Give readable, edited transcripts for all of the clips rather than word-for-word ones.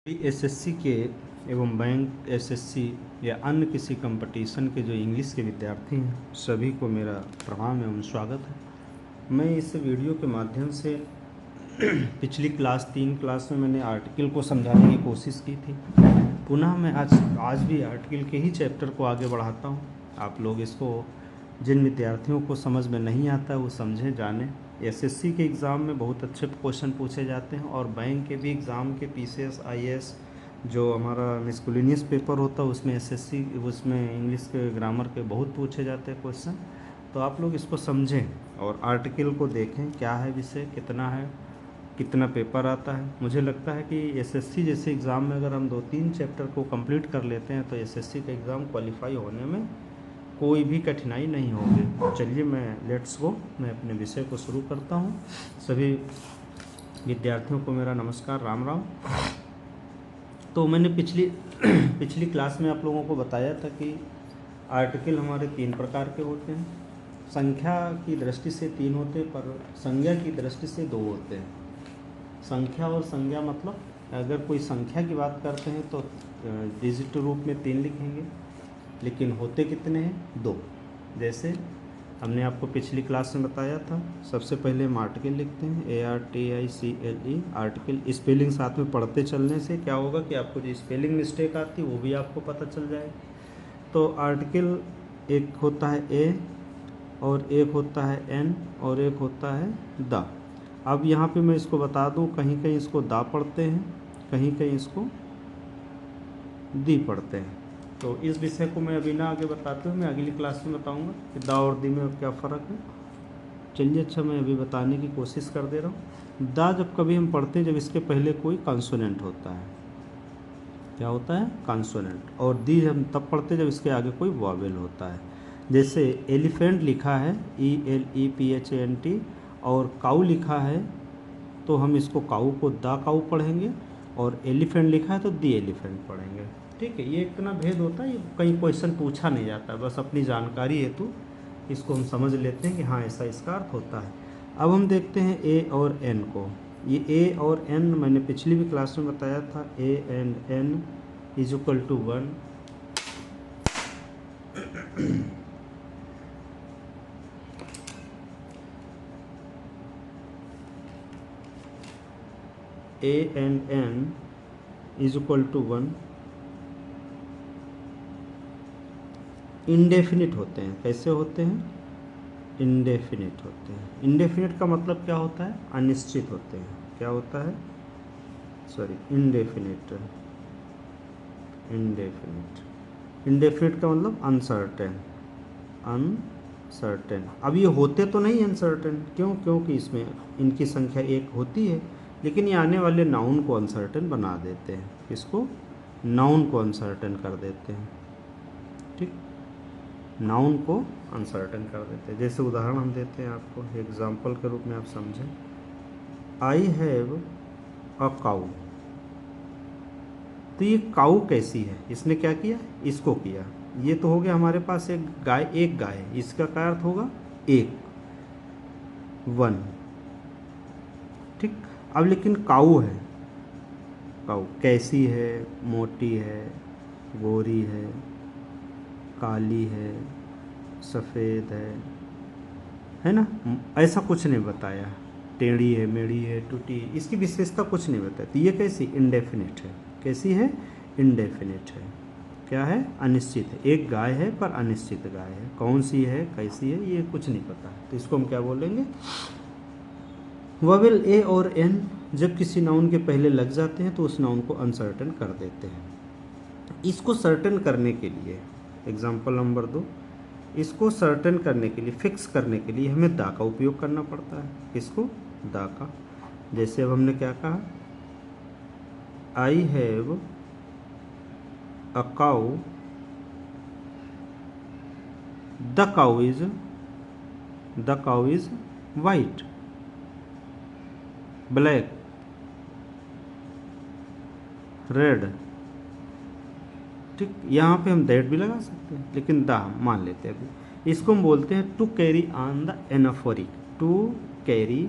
SSC के एवं bank SSC या अन्य किसी कंपटीशन के जो इंग्लिश के विद्यार्थी हैं सभी को मेरा प्रणाम एवं स्वागत है। मैं इस वीडियो के माध्यम से पिछली तीन क्लास में मैंने आर्टिकल को समझाने की कोशिश की थी। पुनः मैं आज भी आर्टिकल के ही चैप्टर को आगे बढ़ाता हूँ। आप लोग इसको जिन विद्यार्थियों को समझ में नहीं आता वो समझें जानें। एसएससी के एग्ज़ाम में बहुत अच्छे क्वेश्चन पूछे जाते हैं और बैंक के भी एग्ज़ाम के पीसीएस आईएएस जो हमारा मिसकुलिनियस पेपर होता है उसमें एसएससी उसमें इंग्लिश के ग्रामर के बहुत पूछे जाते हैं क्वेश्चन। तो आप लोग इसको समझें और आर्टिकल को देखें क्या है विषय, कितना है, कितना पेपर आता है। मुझे लगता है कि एसएससी जैसे एग्ज़ाम में अगर हम 2-3 चैप्टर को कंप्लीट कर लेते हैं तो एसएससी का एग्ज़ाम क्वालिफाई होने में कोई भी कठिनाई नहीं होगी। चलिए मैं अपने विषय को शुरू करता हूँ। सभी विद्यार्थियों को मेरा नमस्कार, राम राम। तो मैंने पिछली क्लास में आप लोगों को बताया था कि आर्टिकल हमारे 3 प्रकार के होते हैं। संख्या की दृष्टि से 3 होते हैं पर संज्ञा की दृष्टि से 2 होते हैं। संख्या और संज्ञा मतलब अगर कोई संख्या की बात करते हैं तो डिजिट रूप में 3 लिखेंगे, लेकिन होते कितने हैं? 2। जैसे हमने आपको पिछली क्लास में बताया था, सबसे पहले हम आर्टिकल लिखते हैं ARTICLE। आर्टिकल स्पेलिंग साथ में पढ़ते चलने से क्या होगा कि आपको जो स्पेलिंग मिस्टेक आती है वो भी आपको पता चल जाएगी। तो आर्टिकल एक होता है ए और एक होता है एन और एक होता है द। अब यहाँ पे मैं इसको बता दूँ, कहीं कहीं इसको दा पढ़ते हैं, कहीं कहीं इसको दी पढ़ते हैं। तो इस विषय को मैं अभी ना आगे बताते हुए मैं अगली क्लास में बताऊंगा कि दा और दी में क्या फ़र्क है। चलिए अच्छा, मैं अभी बताने की कोशिश कर दे रहा हूँ। दा जब कभी हम पढ़ते हैं जब इसके पहले कोई कॉन्सोनेंट होता है, क्या होता है? कॉन्सोनेंट। और दी हम तब पढ़ते हैं जब इसके आगे कोई वॉवेल होता है। जैसे एलिफेंट लिखा है ELEPHANT और काऊ लिखा है तो हम इसको काऊ को दा काऊ पढ़ेंगे और एलिफेंट लिखा है तो दी एलिफेंट पढ़ेंगे। ठीक है, ये इतना भेद होता है। ये कहीं क्वेश्चन पूछा नहीं जाता, बस अपनी जानकारी हेतु इसको हम समझ लेते हैं कि हाँ ऐसा इसका अर्थ होता है। अब हम देखते हैं ए और एन को। ये ए और एन मैंने पिछली भी क्लास में बताया था, A and N is equal to 1। A and N is equal to 1 indefinite होते हैं। कैसे होते हैं? इंडेफिनिट होते हैं। इंडेफिनिट का मतलब क्या होता है? अनिश्चित होते हैं। क्या होता है? इंडेफिनिट। इंडेफिनिट का मतलब अनसर्टेन। अब ये होते तो नहीं अनसर्टेन, क्यों? क्योंकि इसमें इनकी संख्या 1 होती है, लेकिन ये आने वाले नाउन को अनसर्टेन बना देते हैं। इसको नाउन को अनसर्टेन कर देते हैं। ठीक, नाउन को अनसर्टेन कर देते हैं। जैसे उदाहरण हम देते हैं आपको एग्जाम्पल के रूप में, आप समझें। आई हैव अ काऊ। तो ये काऊ कैसी है? इसने क्या किया? इसको किया। ये तो हो गया हमारे पास एक गाय है। इसका क्या अर्थ होगा? 1 ठीक। अब लेकिन काऊ है, काऊ कैसी है? मोटी है, गोरी है, काली है, सफ़ेद है ना? ऐसा कुछ नहीं बताया। टेढ़ी है, मेढ़ी है, टूटी, इसकी विशेषता कुछ नहीं बताई। तो ये कैसी? इंडेफिनिट है। कैसी है? इंडेफिनिट है। क्या है? अनिश्चित है। एक गाय है पर अनिश्चित गाय है। कौन सी है, कैसी है, ये कुछ नहीं पता। तो इसको हम क्या बोलेंगे? वोवेल ए और एन जब किसी नाउन के पहले लग जाते हैं तो उस नाउन को अनसर्टेन कर देते हैं। इसको सर्टेन करने के लिए, एग्जाम्पल नंबर 2, इसको सर्टेन करने के लिए, फिक्स करने के लिए हमें दा का उपयोग करना पड़ता है। इसको दा का। जैसे अब हमने क्या कहा? I have a cow, the cow is white, black, red. ठीक, यहाँ पे हम दैट भी लगा सकते हैं, लेकिन दा मान लेते हैं अभी। इसको हम बोलते हैं to carry on the anaphoric. To carry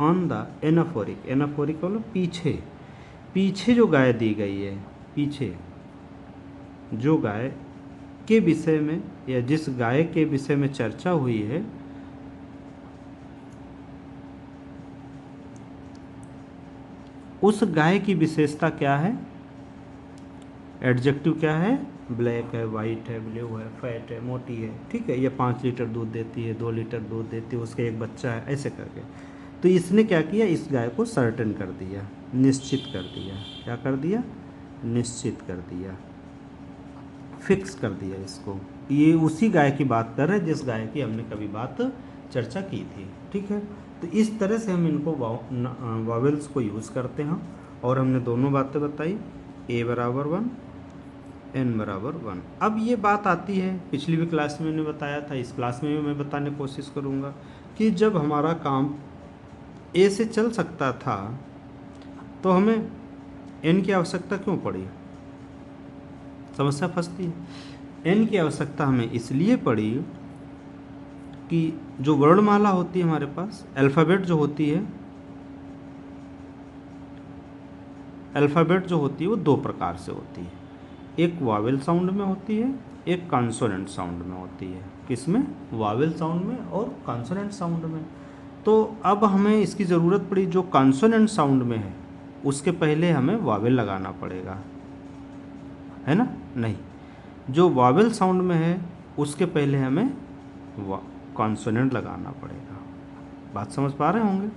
on the anaphoric. Anaphoric मतलब पीछे, पीछे जो गाय दी गई है, पीछे जो गाय के विषय में या जिस गाय के विषय में चर्चा हुई है, उस गाय की विशेषता क्या है? एडजेक्टिव क्या है? ब्लैक है, वाइट है, ब्लू है, फैट है, मोटी है, ठीक है, ये 5 लीटर दूध देती है, 2 लीटर दूध देती है, उसका एक बच्चा है, ऐसे करके। तो इसने क्या किया? इस गाय को सर्टेन कर दिया, निश्चित कर दिया। क्या कर दिया? निश्चित कर दिया, फिक्स कर दिया इसको। ये उसी गाय की बात कर रहे हैं जिस गाय की हमने कभी बात चर्चा की थी, ठीक है। तो इस तरह से हम इनको वावेल्स को यूज़ करते हैं। और हमने दोनों बातें बताई, a बराबर 1, n बराबर 1। अब ये बात आती है, पिछली भी क्लास में मैंने बताया था, इस क्लास में भी मैं बताने की कोशिश करूँगा कि जब हमारा काम a से चल सकता था तो हमें n की आवश्यकता क्यों पड़ी? समस्या फंसती है। n की आवश्यकता हमें इसलिए पड़ी कि जो वर्णमाला होती है हमारे पास, अल्फ़ाबेट जो होती है, अल्फ़ाबेट जो होती है वो 2 प्रकार से होती है। एक वावेल साउंड में होती है, एक कॉन्सोनेंट साउंड में होती है। किसमें? वावेल साउंड में और कॉन्सोनेंट साउंड में। तो अब हमें इसकी ज़रूरत पड़ी, जो कॉन्सोनेंट साउंड में है उसके पहले हमें वावेल लगाना पड़ेगा, है ना? नहीं, जो वावेल साउंड में है उसके पहले हमें कॉन्सोनेंट लगाना पड़ेगा। बात समझ पा रहे होंगे?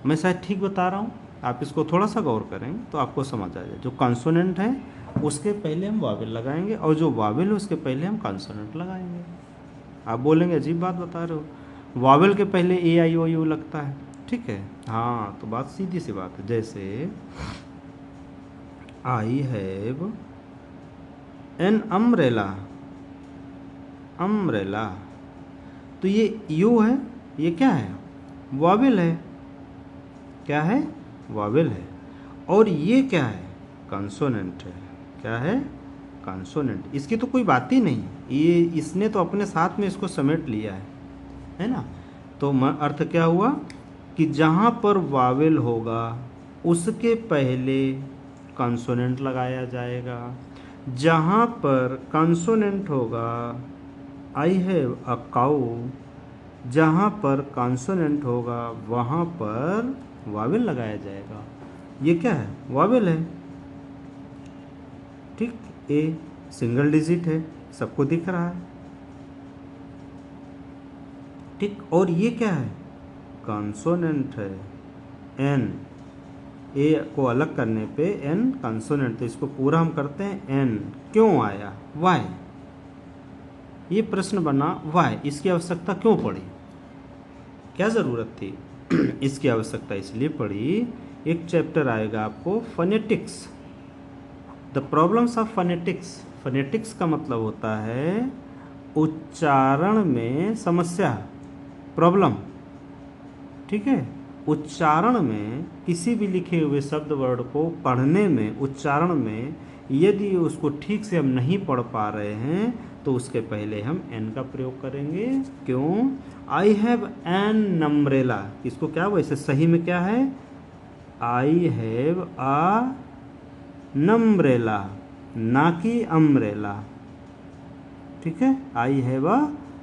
मैं शायद ठीक बता रहा हूँ, आप इसको थोड़ा सा गौर करेंगे तो आपको समझ आ जाए। जो कॉन्सोनेंट है उसके पहले हम वावेल लगाएंगे और जो वावेल है उसके पहले हम कॉन्सोनेंट लगाएंगे। आप बोलेंगे अजीब बात बता रहे हो, वावेल के पहले ए आई ओ यू लगता है, ठीक है। हाँ, तो बात सीधी सी बात है। जैसे I have an umbrella, umbrella, तो ये यू है, ये क्या है? वावेल है। क्या है? वावेल है। और ये क्या है? कॉन्सोनेंट है। क्या है? कॉन्सोनेंट। इसकी तो कोई बात ही नहीं, ये इसने तो अपने साथ में इसको समेट लिया है ना? तो अर्थ क्या हुआ कि जहाँ पर वावेल होगा उसके पहले कॉन्सोनेंट लगाया जाएगा। जहाँ पर कॉन्सोनेंट होगा, आई हैव अ काऊ, जहाँ पर कॉन्सोनेंट होगा वहाँ पर वावेल लगाया जाएगा। ये क्या है? वावेल है, ठीक। ए सिंगल डिजिट है, सबको दिख रहा है, ठीक। और ये क्या है? कॉन्सोनेंट है, एन। ए को अलग करने पे एन कॉन्सोनेंट, तो इसको पूरा हम करते हैं एन। क्यों आया? वाई। ये प्रश्न बना, वाई, इसकी आवश्यकता क्यों पड़ी? क्या ज़रूरत थी? इसकी आवश्यकता इसलिए पड़ी, एक चैप्टर आएगा आपको fanatics, the problems of fanatics. Fanatics का मतलब होता है उच्चारण में समस्या, प्रॉब्लम, ठीक है। उच्चारण में किसी भी लिखे हुए शब्द वर्ड को पढ़ने में, उच्चारण में यदि उसको ठीक से हम नहीं पढ़ पा रहे हैं तो उसके पहले हम एन का प्रयोग करेंगे। क्यों? आई हैव एन अम्ब्रेला, इसको क्या वैसे सही में क्या है? आई हैव अ नम्ब्रेला, ना कि अम्ब्रेला, ठीक है। आई हैव अ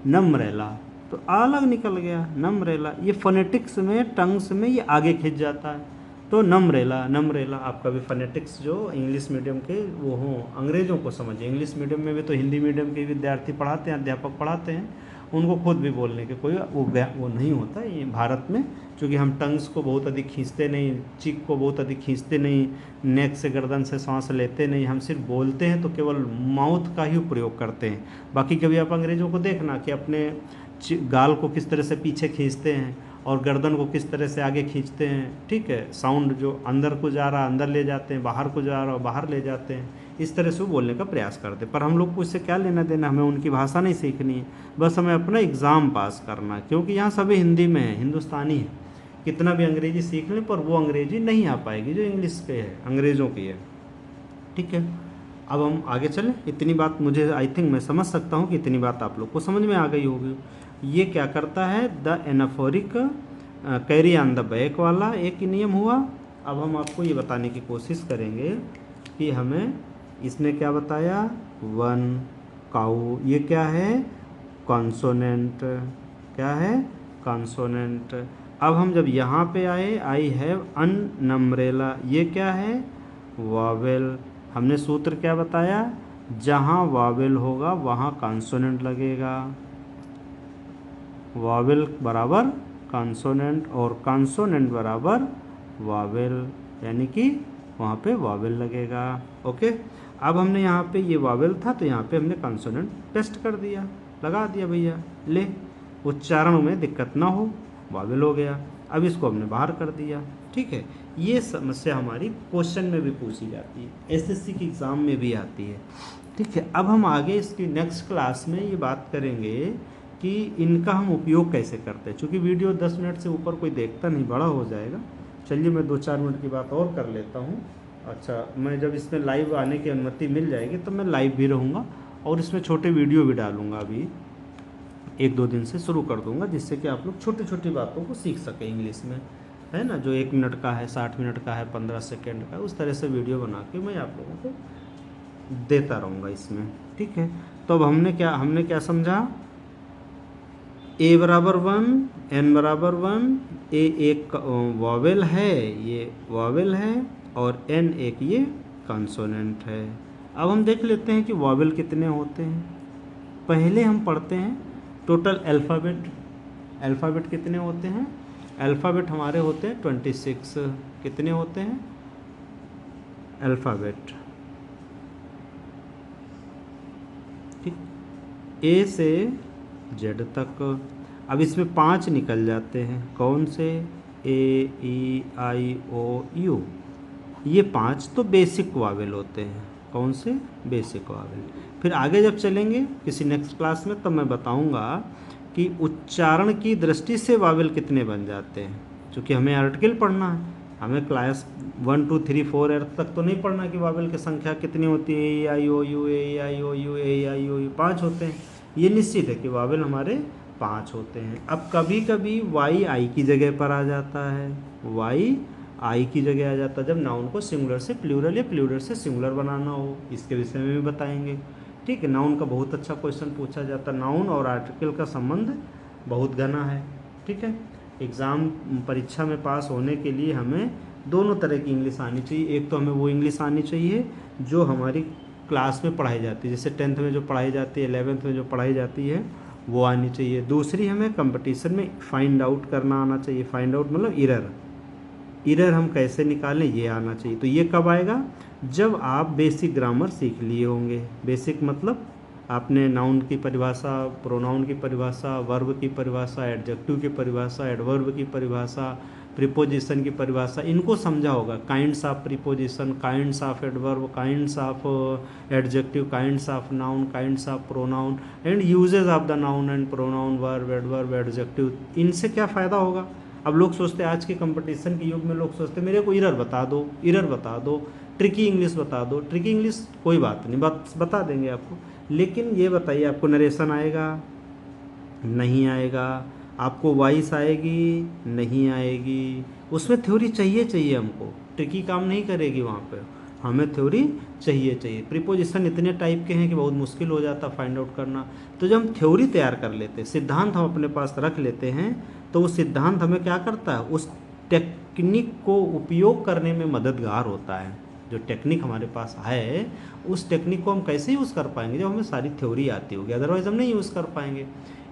नम्ब्रेला, तो अलग निकल गया नम्ब्रेला। ये फोनेटिक्स में, टंग्स में ये आगे खिंच जाता है, तो नम्ब्रेला, नम्ब्रेला। आपका भी फोनेटिक्स जो इंग्लिश मीडियम के वो हों, अंग्रेज़ों को समझिए। इंग्लिश मीडियम में भी तो हिंदी मीडियम के विद्यार्थी पढ़ाते हैं, अध्यापक पढ़ाते हैं, उनको खुद भी बोलने के कोई वो नहीं होता। ये भारत में चूँकि हम टंग्स को बहुत अधिक खींचते नहीं, चीक को बहुत अधिक खींचते नहीं, नेक से, गर्दन से सांस लेते नहीं, हम सिर्फ बोलते हैं तो केवल माउथ का ही प्रयोग करते हैं। बाकी कभी आप अंग्रेज़ों को देखना कि अपने गाल को किस तरह से पीछे खींचते हैं और गर्दन को किस तरह से आगे खींचते हैं, ठीक है। साउंड जो अंदर को जा रहा अंदर ले जाते हैं, बाहर को जा रहा बाहर ले जाते हैं, इस तरह से वो बोलने का प्रयास करते हैं। पर हम लोग को इससे क्या लेना देना, हमें उनकी भाषा नहीं सीखनी है, बस हमें अपना एग्ज़ाम पास करना है। क्योंकि यहाँ सभी हिंदी में है, हिंदुस्तानी है, कितना भी अंग्रेजी सीख लें पर वो अंग्रेजी नहीं आ पाएगी जो इंग्लिश के है, अंग्रेज़ों की है, ठीक है। अब हम आगे चलें। इतनी बात मुझे आई थिंक मैं समझ सकता हूँ कि इतनी बात आप लोग को समझ में आ गई होगी। ये क्या करता है? The anaphoric carry on the back वाला एक नियम हुआ, अब हम आपको ये बताने की कोशिश करेंगे कि हमें इसने क्या बताया, वन, काऊ, ये क्या है, कॉन्सोनेंट, क्या है, कॉन्सोनेंट। अब हम जब यहाँ पे आए, आई हैव अन अम्ब्रेला, ये क्या है, वावेल। हमने सूत्र क्या बताया, जहाँ वावेल होगा वहाँ कॉन्सोनेंट लगेगा, वावेल बराबर कॉन्सोनेंट और कॉन्सोनेंट बराबर वावेल, यानी कि वहाँ पे वावेल लगेगा। ओके, अब हमने यहाँ पे ये वावेल था तो यहाँ पे हमने कॉन्सोनेंट टेस्ट कर दिया, लगा दिया भैया, ले उच्चारण में दिक्कत ना हो, वावेल हो गया। अब इसको हमने बाहर कर दिया। ठीक है, ये समस्या हमारी क्वेश्चन में भी पूछी जाती है, एसएससी के एग्ज़ाम में भी आती है। ठीक है, अब हम आगे इसकी नेक्स्ट क्लास में ये बात करेंगे कि इनका हम उपयोग कैसे करते हैं। चूँकि वीडियो 10 मिनट से ऊपर कोई देखता नहीं, बड़ा हो जाएगा। चलिए मैं 2-4 मिनट की बात और कर लेता हूँ। अच्छा, मैं जब इसमें लाइव आने की अनुमति मिल जाएगी तो मैं लाइव भी रहूँगा और इसमें छोटे वीडियो भी डालूँगा। अभी 1-2 दिन से शुरू कर दूँगा, जिससे कि आप लोग छोटी छोटी बातों को सीख सकें इंग्लिश में, है ना। जो 1 मिनट का है, 60 मिनट का है, 15 सेकेंड का, उस तरह से वीडियो बना के मैं आप लोगों को देता रहूँगा इसमें। ठीक है, तो अब हमने क्या समझा, ए बराबर 1, एन बराबर 1, ए एक वावेल है, ये वावेल है, और एन एक ये कॉन्सोनेंट है। अब हम देख लेते हैं कि वावेल कितने होते हैं। पहले हम पढ़ते हैं टोटल अल्फ़ाबेट। अल्फ़ाबेट कितने होते हैं, अल्फ़ाबेट हमारे होते हैं 26। कितने होते हैं अल्फ़ाबेट, ठीक, ए से जेड तक। अब इसमें 5 निकल जाते हैं, कौन से, ए, ई, आई, ओ, यू, ये 5 तो बेसिक वावेल होते हैं। कौन से, बेसिक वावेल। फिर आगे जब चलेंगे किसी नेक्स्ट क्लास में तब मैं बताऊंगा कि उच्चारण की दृष्टि से वावेल कितने बन जाते हैं। क्योंकि हमें आर्टिकल पढ़ना है, हमें क्लास 1, 2, 3, 4 अर्थ तक तो नहीं पढ़ना कि वावेल की संख्या कितनी होती है, A I O U, A I O U, A I O U, 5 होते हैं। ये निश्चित है कि वावेल हमारे 5 होते हैं। अब कभी कभी वाई आई की जगह पर आ जाता है, वाई आई की जगह आ जाता है जब नाउन को सिंगुलर से प्लूरल या प्लूरल से सिंगुलर बनाना हो। इसके विषय में भी बताएंगे। ठीक है, नाउन का बहुत अच्छा क्वेश्चन पूछा जाता है। नाउन और आर्टिकल का संबंध बहुत घना है। ठीक है, एग्ज़ाम परीक्षा में पास होने के लिए हमें दोनों तरह की इंग्लिश आनी चाहिए। एक तो हमें वो इंग्लिश आनी चाहिए जो हमारी क्लास में पढ़ाई जाती है, जैसे 10th में जो पढ़ाई जाती है, 11th में जो पढ़ाई जाती है, वो आनी चाहिए। दूसरी, हमें कंपटीशन में फाइंड आउट करना आना चाहिए। फाइंड आउट मतलब इरर हम कैसे निकालें, ये आना चाहिए। तो ये कब आएगा, जब आप बेसिक ग्रामर सीख लिए होंगे। बेसिक मतलब आपने नाउन की परिभाषा, प्रोनाउन की परिभाषा, वर्ब की परिभाषा, एडजेक्टिव की परिभाषा, एडवर्ब की परिभाषा, प्रीपोजिशन की परिभाषा, इनको समझा होगा। Kinds of preposition, kinds of adverb, kinds of adjective, kinds of noun, kinds of pronoun and usages of the noun and pronoun, verb, adverb, adjective. इनसे क्या फ़ायदा होगा। अब लोग सोचते हैं, आज के कंपटीशन के युग में लोग सोचते हैं मेरे को इरर बता दो, इरर बता दो, ट्रिकी इंग्लिश बता दो। ट्रिकी इंग्लिश कोई बात नहीं, बता देंगे आपको, लेकिन ये बताइए आपको नरेशन आएगा, नहीं आएगा। आपको वॉइस आएगी, नहीं आएगी। उसमें थ्योरी चाहिए हमको, ट्रिकी काम नहीं करेगी वहाँ पे, हमें थ्योरी चाहिए। प्रीपोजिशन इतने टाइप के हैं कि बहुत मुश्किल हो जाता फाइंड आउट करना। तो जब हम थ्योरी तैयार कर लेते हैं, सिद्धांत हम अपने पास रख लेते हैं, तो वो सिद्धांत हमें क्या करता है, उस टेक्निक को उपयोग करने में मददगार होता है। जो टेक्निक हमारे पास है, उस टेक्निक को हम कैसे यूज़ कर पाएंगे, जब हमें सारी थ्योरी आती होगी, अदरवाइज़ हम नहीं यूज़ कर पाएंगे।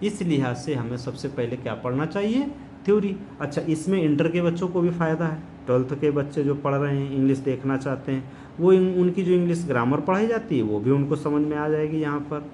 इस लिहाज से हमें सबसे पहले क्या पढ़ना चाहिए, थ्योरी। अच्छा, इसमें इंटर के बच्चों को भी फ़ायदा है। 12th के बच्चे जो पढ़ रहे हैं, इंग्लिश देखना चाहते हैं, वो उनकी जो इंग्लिश ग्रामर पढ़ाई जाती है वो भी उनको समझ में आ जाएगी यहाँ पर।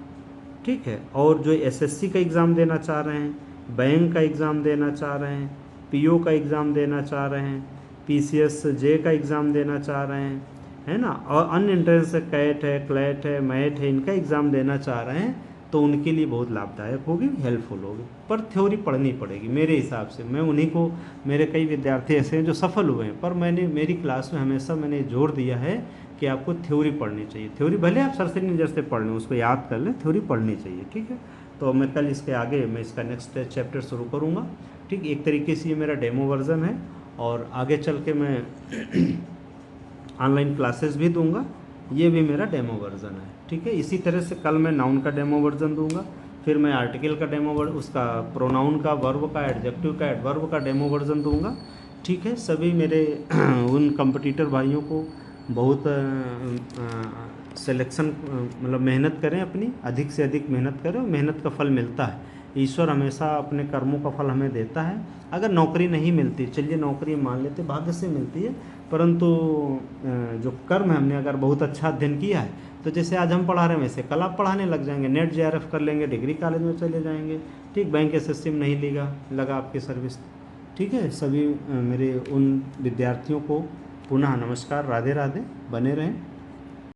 ठीक है, और जो एसएससी का एग्ज़ाम देना चाह रहे हैं, बैंक का एग्ज़ाम देना चाह रहे हैं, पीओ का एग्ज़ाम देना चाह रहे हैं, पीसीएस जे का एग्ज़ाम देना चाह रहे हैं, है ना, और अन्य एंट्रेंस कैट है, क्लैट है, मैट है, इनका एग्ज़ाम देना चाह रहे हैं, तो उनके लिए बहुत लाभदायक होगी, हेल्पफुल होगी। पर थ्योरी पढ़नी पड़ेगी मेरे हिसाब से। मैं उन्हीं को, मेरे कई विद्यार्थी ऐसे हैं जो सफल हुए हैं, पर मेरी क्लास में हमेशा मैंने जोर दिया है कि आपको थ्योरी पढ़नी चाहिए। थ्योरी भले आप सरसरी नज़र से पढ़ लें, उसको याद कर लें, थ्योरी पढ़नी चाहिए। ठीक है, तो मैं कल इसके आगे मैं इसका नेक्स्ट चैप्टर शुरू करूँगा। ठीक, एक तरीके से ये मेरा डेमो वर्जन है, और आगे चल के मैं ऑनलाइन क्लासेस भी दूंगा। ये भी मेरा डेमो वर्ज़न है, ठीक है। इसी तरह से कल मैं नाउन का डेमो वर्ज़न दूंगा, फिर मैं आर्टिकल का डेमो उसका प्रोनाउन का, वर्ब का, एडजेक्टिव का, एडवर्ब का डेमो वर्ज़न दूंगा, ठीक है। सभी मेरे उन कंपटीटर भाइयों को बहुत सिलेक्शन मतलब मेहनत करें, अपनी अधिक से अधिक मेहनत करें, और मेहनत का फल मिलता है। ईश्वर हमेशा अपने कर्मों का फल हमें देता है। अगर नौकरी नहीं मिलती, चलिए नौकरी मान लेते, भाग्य से मिलती है, परंतु जो कर्म है, हमने अगर बहुत अच्छा अध्ययन किया है, तो जैसे आज हम पढ़ा रहे हैं वैसे कल आप पढ़ाने लग जाएंगे, नेट जेआरएफ कर लेंगे, डिग्री कॉलेज में चले जाएंगे, ठीक। बैंक एसएससी में नहीं लगा आपकी सर्विस, ठीक है। सभी मेरे उन विद्यार्थियों को पुनः नमस्कार, राधे राधे, बने रहें।